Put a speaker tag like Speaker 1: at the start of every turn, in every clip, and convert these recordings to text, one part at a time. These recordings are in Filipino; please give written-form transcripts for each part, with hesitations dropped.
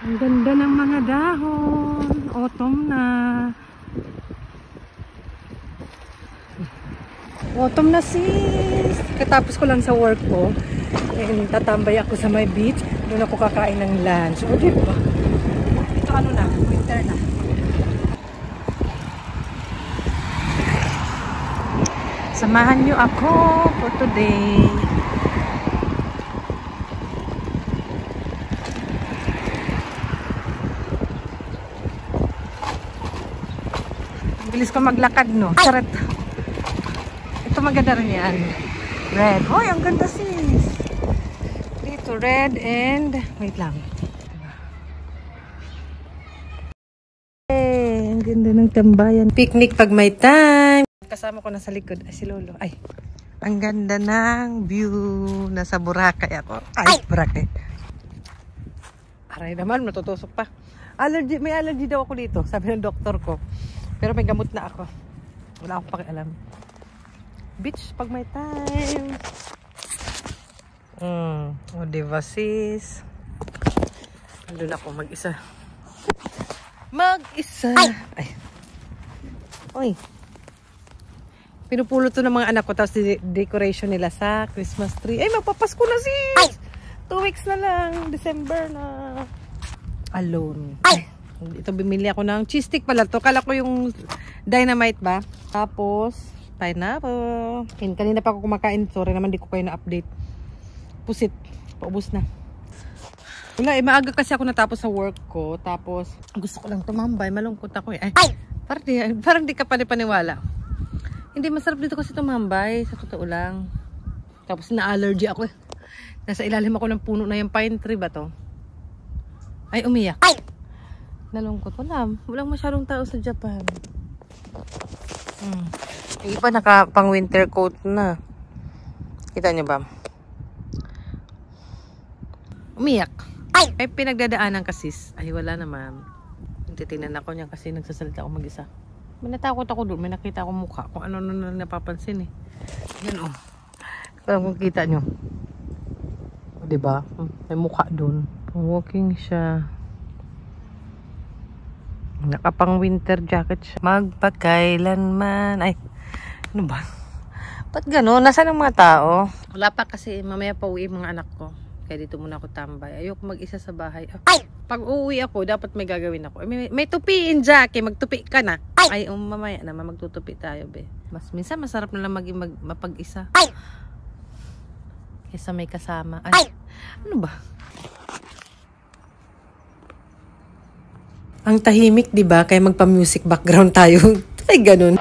Speaker 1: Ang ganda ng mga dahon. Autumn na. Autumn na sis. Katapos ko lang sa work ko. And tatambay ako sa may beach. Doon ako kakain ng lunch. O diba? Ito ano na, winter na. Samahan nyo ako for today. Bilis ko maglakad, no? Charet. Ito maganda rin yan. Red. Hoy, ang ganda sis. Dito, red and... Wait lang. Hey, ang ganda ng tambayan. Picnic pag may time. Kasama ko na sa likod. Ay, si Lolo. Ay, ang ganda ng view. Nasa Boracay ako. Ay, Boracay. Aray naman, matutusok pa. Allergy, may allergy daw ako dito. Sabi ng doktor ko. Pero may gamot na ako. Wala akong pakialam. Beach pag may time. O diba sis? Andun ako mag-isa. Mag-isa. Ay. Oy. Pinupulot to ng mga anak ko. Tapos decoration nila sa Christmas tree. Ay, magpapasko na sis! 2 weeks na lang. December na. Alone. Ay. Ito bumili ako ng cheese stick pala to. Kala ko yung dynamite ba? Tapos pineapple. And kanina pa ako kumakain. Sorry naman di ko kayo na-update. Pusit. Paubos na. Wala eh. Maaga kasi ako natapos sa work ko. Tapos gusto ko lang tumambay. Malungkot ako eh. Ay! Parang di ka panipaniwala. Hindi masarap dito kasi tumambay. Sa totoo lang. Tapos na-allergy ako eh. Nasa ilalim ako ng puno na yung pine tree ba to? Ay, umiyak. Ay! Nalungkot. Walang masyadong tao sa Japan. Yung iba naka pang winter coat na. Kita nyo ba? Umiyak. Ay! Ay, pinagdadaanan kasi. Ay, wala naman. Titingnan ako niya kasi nagsasalita ako mag-isa. May natakot ako doon. May nakita akong mukha. Kung ano na napapansin eh. Yan o. Kung kita nyo. O, diba? May mukha doon. Walking siya. Nakapang winter jacket siya. Magpakailanman. Ay, ano ba? Ba't gano'n? Nasaan ang mga tao? Wala pa kasi mamaya pa uwi mga anak ko. Kaya dito muna ako tambay. Ayoko mag-isa sa bahay. Ay! Pag uuwi ako, dapat may gagawin ako. May tupiin, Jackie. Magtupi ka na. Ay, mamaya naman magtutupi tayo, be. Minsan masarap na lang mapag-isa. Ay! Kesa may kasama. Ay! Ano ba? Ang tahimik, 'di ba? Kaya magpa-music background tayo. Ay, ganun.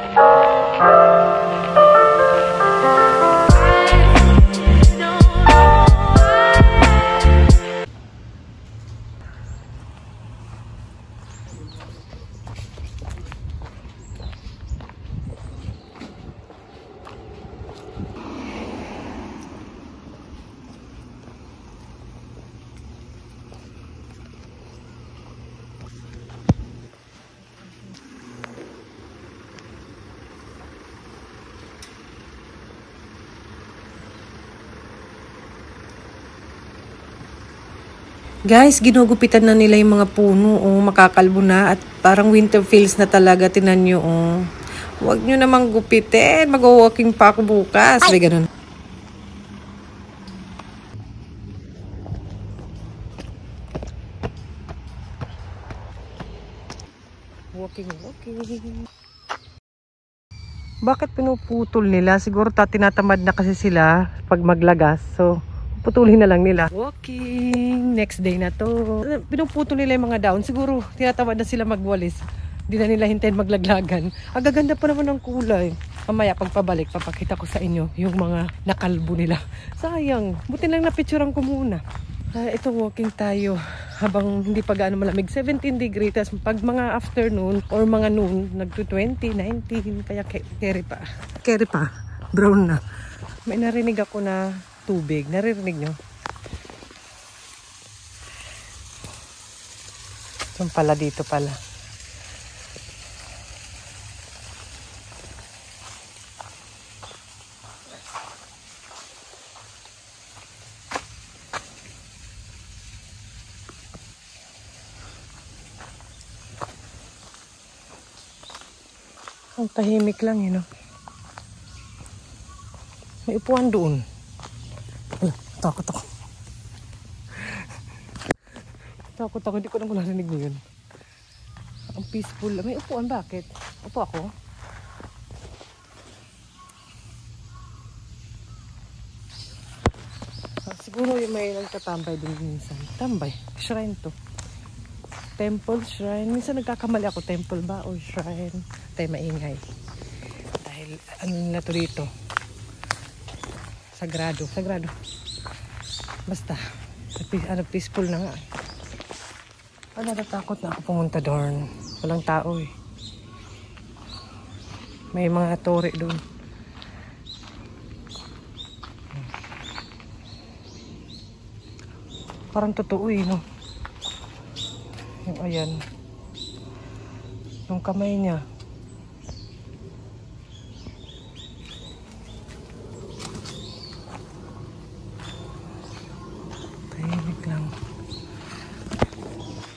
Speaker 1: Guys, ginugupitan na nila yung mga puno. Makakalbo na at parang winter feels na talaga. Tinan nyo. Huwag nyo namang gupitin. Mag-walking pa ako bukas. May ganun. Walking. Bakit pinuputol nila? Siguro tinatamad na kasi sila pag maglagas. So, putulin na lang nila. Walking. Next day na to. Pinuputol nila yung mga daon. Siguro, tinatamad na sila magwalis. Hindi na nila hintayin maglaglagan. Ang gaganda pa naman ng kulay. Mamaya, pagpabalik, papakita ko sa inyo yung mga nakalbo nila. Sayang. Buti lang napicturean ko muna. Ito, walking tayo. Habang hindi pa gaano malamig. 17 degrees. Tapos pag mga afternoon or mga noon, nagto 20, 19. Kaya carry pa. Carry pa. Brown na. May narinig ako na tubig. Naririnig nyo? Yung pala dito pala. Ang tahimik lang, no? May upuan doon. Wala, takot ako. Takot ako, hindi ko naman narinig yun. Ang peaceful. May upuan, bakit? Upo ako. Siguro may nagtatambay din minsan. Tambay. Shrine to. Temple, shrine. Minsan nagkakamali ako. Temple ba o shrine? Tayo maingay. Dahil ano nila to dito. Sagrado. Sagrado. Basta. Peaceful na nga. Natatakot na ako pumunta doon. Walang tao eh. May mga tore doon. Parang totoo eh, no? Yung ayan. Yung kamay niya. Tahimik lang.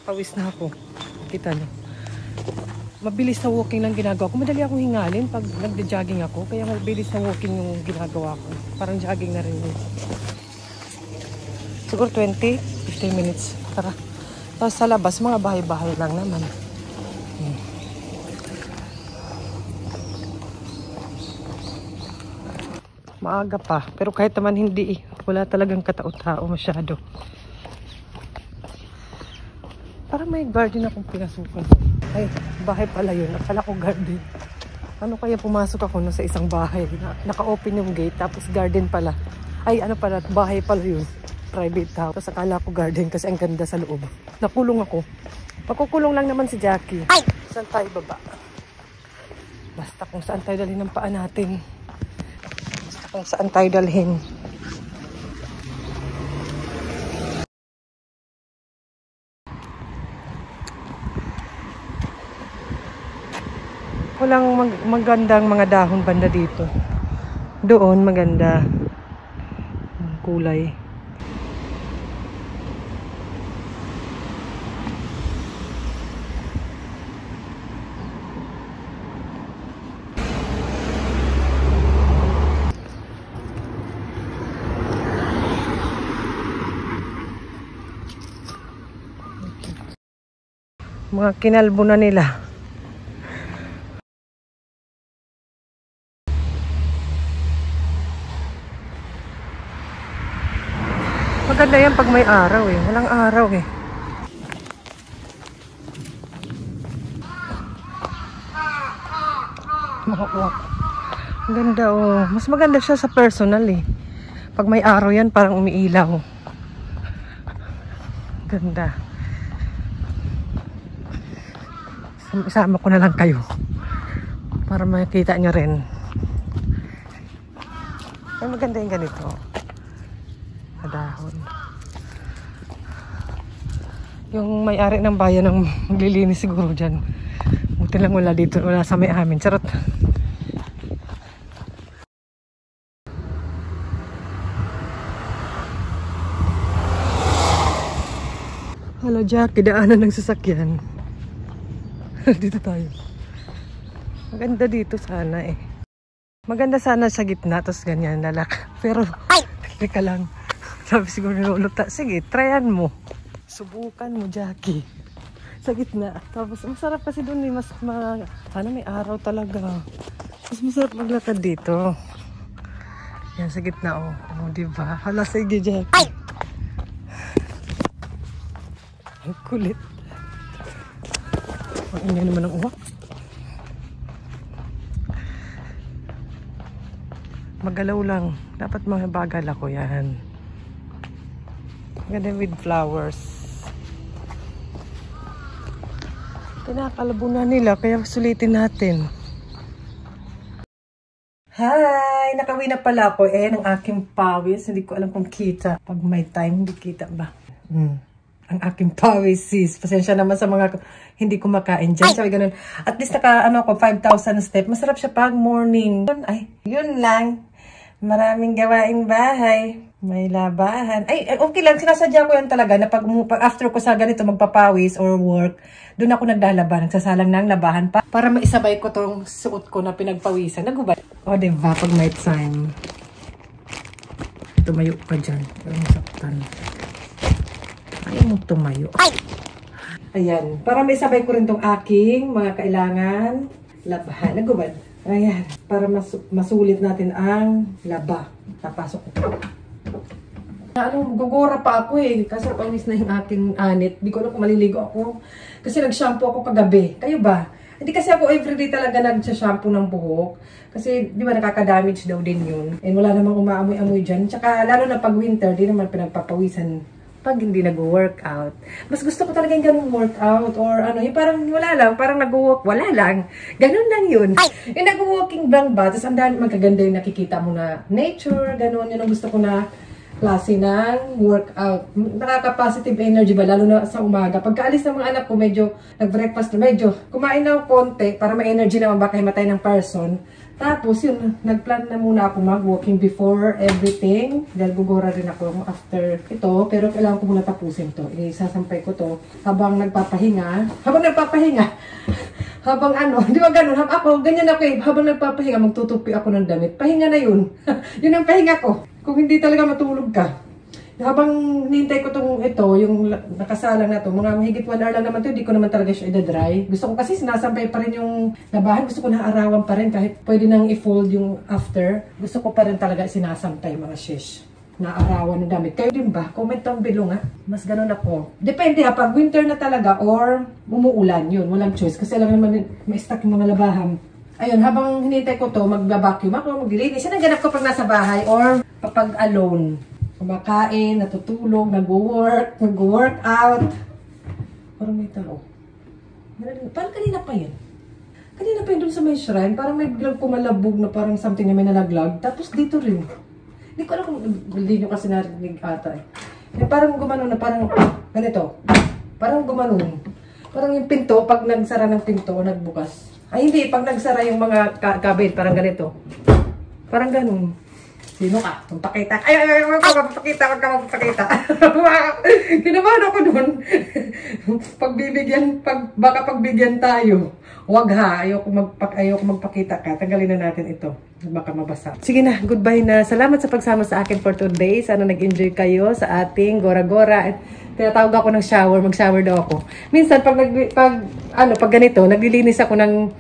Speaker 1: Pawis na ako. Kita niyo. Mabilis na walking lang ginagawa ko. Madali akong hingalin pag nagde-jogging ako. Kaya mabilis na walking yung ginagawa ko. Parang jogging na rin yun. Siguro 20, 15 minutes. Tara. Tapos sa labas, mga bahay-bahay lang naman. Maaga pa. Pero kahit naman hindi, wala talagang katao-tao masyado. Parang may garden akong pinasukan. Ay, bahay pala yun. Akala ko garden. Ano kaya pumasok ako sa isang bahay? Naka-open yung gate, tapos garden pala. Ay, ano pala, bahay pala yun. Private house. Tapos akala ko garden kasi ang ganda sa loob. Nakulong ako. Makukulong lang naman si Jackie. Ay! Saan tayo baba? Basta kung saan tayo dalhin ng paa natin. Basta kung saan tayo dalhin. Walang magandang mga dahon banda dito. Doon maganda. Kulay. Mga kinalbo na nila. Maganda yan pag may araw eh. Walang araw eh. Mga uwak. Ang ganda oh. Mas maganda siya sa personal eh. Pag may araw yan parang umiilaw. Ganda. Isama ko na lang kayo. Para makita nyo rin. Ay maganda yung ganito. Dahon. Yung may-ari ng bayan ang maglilinis siguro dyan. Buti lang wala dito, wala sa may amin. Charot. Hello Jackie, daanan ng sasakyan. Dito tayo. Maganda dito sana eh. Maganda sana sa gitna, tapos ganyan lalak. Pero, teka lang. Sabi siguro niluluta. Sige, tryan mo. Subukan mo, Jackie. Sa gitna. Tapos, masarap kasi doon. Sana may araw talaga. Mas masarap maglakad dito. Yan, sa gitna, oh. Oh, diba? Hala, sige, Jackie. Ang kulit. Ang ingay naman ang uwak. Magalaw lang. Dapat mga bagal ako yan. Ganda with flowers. Kinakalabo na nila, kaya sulitin natin. Hi! Nakauwi na pala ako. Ayan ang aking pawis. Hindi ko alam kung kita. Pag may time, hindi kita ba? Ang aking pawis, sis. Pasensya naman sa mga hindi kumakain dyan. Sabi ganun. At least naka, 5,000 step. Masarap siya pag morning. Ay, yun lang. Maraming gawaing bahay. May labahan. Ay, okay lang. Sinasadya ko yan talaga na pag after ko sa ganito magpapawis or work, doon ako naglalaban. Nagsasalang ng labahan pa. Para maisabay ko tong suot ko na pinagpawisan. Nagubad. O, diba? Pag may time. Tumayo ka dyan. Ayaw mo saktan. Ayaw mo tumayo. Ayan. Para maisabay ko rin tong aking mga kailangan labahan. Nagubad. Ayan. Para masulit natin ang laba. Tapasok ko. Gugura pa ako eh. Kasi pangis na yung aking anit. Di ko alam kung maliligo ako. Kasi nag-shampoo ako kagabi. Kayo ba? Hindi kasi ako everyday talaga nag-shampoo ng buhok. Kasi di ba nakaka-damage daw din yun. And wala namang umaamoy-amoy dyan. Tsaka lalo na pag winter, di naman pinagpapawisan pag hindi nag-workout. Mas gusto ko talaga yung ganung workout or ano, yung parang wala lang, parang nag-walk, wala lang. Ganun lang yun. Yung nag-walking lang ba, tapos ang dami magaganda yung nakikita mo na nature, ganun, yun ang gusto ko na klase ng workout. Nakaka-positive energy ba, lalo na sa umaga. Pagkaalis ng mga anak ko, medyo nag-breakfast, medyo kumain na ako konti para ma-energy naman baka himatay ng person. Tapos yun, nagplan na muna ako mag-walking before everything. Dahil gugura rin ako after ito. Pero kailangan ko muna tapusin to. Isasampay ko to habang nagpapahinga. Habang ano, di ba ganun? Ako, ganyan ako eh. Habang nagpapahinga, magtutupi ako ng damit. Pahinga na yun. Yun ang pahinga ko. Kung hindi talaga matulog ka. Habang nintay ko ito, yung nakasalang na to, mga mahigit 1 hour lang naman to, hindi ko naman talaga siya i-dry. Gusto ko kasi sinasampay pa rin yung labahan. Gusto ko na arawan pa rin kahit pwede nang i-fold yung after. Gusto ko pa rin talaga sinasampay mga shish. Na arawan ng damit. Kayo din ba? Comment down below nga. Mas ganun ako. Depende ha, pag winter na talaga or umuulan, yun, walang choice. Kasi alam naman, may stock yung mga labahan. Ayun, habang hinintay ko to, mag-vacuum ako, maglilinis. Yan ang ganap ko pag nasa bahay or kapag alone. Kumakain, natutulog, nag-workout. Parang may tao. Parang kanina pa yan. Kanina pa yun dun sa may shrine. Parang may biglang pumalabog na parang something na may nalaglag. Tapos dito rin. Hindi ko alam kung hindi nyo kasi narinig ata eh. Parang gumanon na parang ganito. Parang gumanon. Parang yung pinto, pag nagsara ng pinto, nagbukas. Ay hindi, pag nagsara yung mga kabel, parang ganito. Parang ganun. Sino ka? Magpakita. Ay, magpapakita. Kinabahan ako dun. Baka pagbigyan tayo. Wag ha, ayoko magpakita ka. Tanggalin na natin ito. Baka mabasa. Sige na, goodbye na. Salamat sa pagsama sa akin for today. Sana nag-enjoy kayo sa ating gora-gora. Tinatawag ako ng shower. Mag-shower daw ako. Minsan, pag ganito, naglilinis ako ng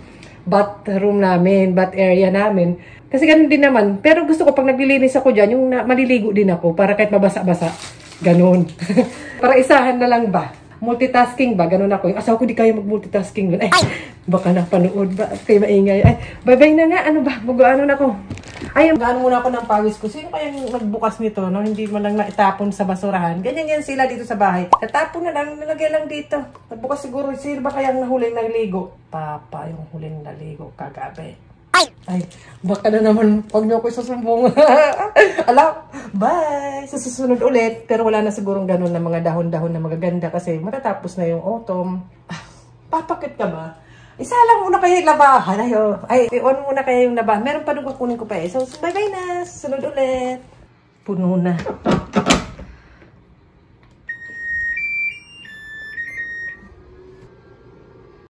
Speaker 1: bathroom namin, bath area namin. Kasi ganun din naman. Pero gusto ko pag naglilinis ako dyan, yung maliligo din ako para kahit mabasa-basa. Ganun. Para isahan na lang ba? Multitasking ba? Ganun ako. Yung asawa ko di kaya mag-multitasking. Ay, baka napanood ba? Kaya maingay. Ay, bye-bye na nga. Ano ba? Mag-ano na ako. Ay, mag-ano muna ako ng pawis ko. Sino kayang nagbukas nito? No? Hindi mo lang naitapon sa basurahan. Ganyan yan sila dito sa bahay. Natapon na lang. Nalagay lang dito. Nagbukas siguro. Sino ba kayang nahuling naligo? Papa yung huling naligo kagabi. Ay, baka na naman pag niyo ako susumbong. Alam, bye! Sa susunod ulit. Pero wala na sigurong ganun na mga dahon-dahon na magaganda kasi matatapos na yung autumn. Papakit ka ba? Isa lang muna kayo yung labahan. Ay, on muna kayo yung labahan. Meron pa nung kukunin ko pa eh. So, bye-bye na. Susunod ulit. Puno na.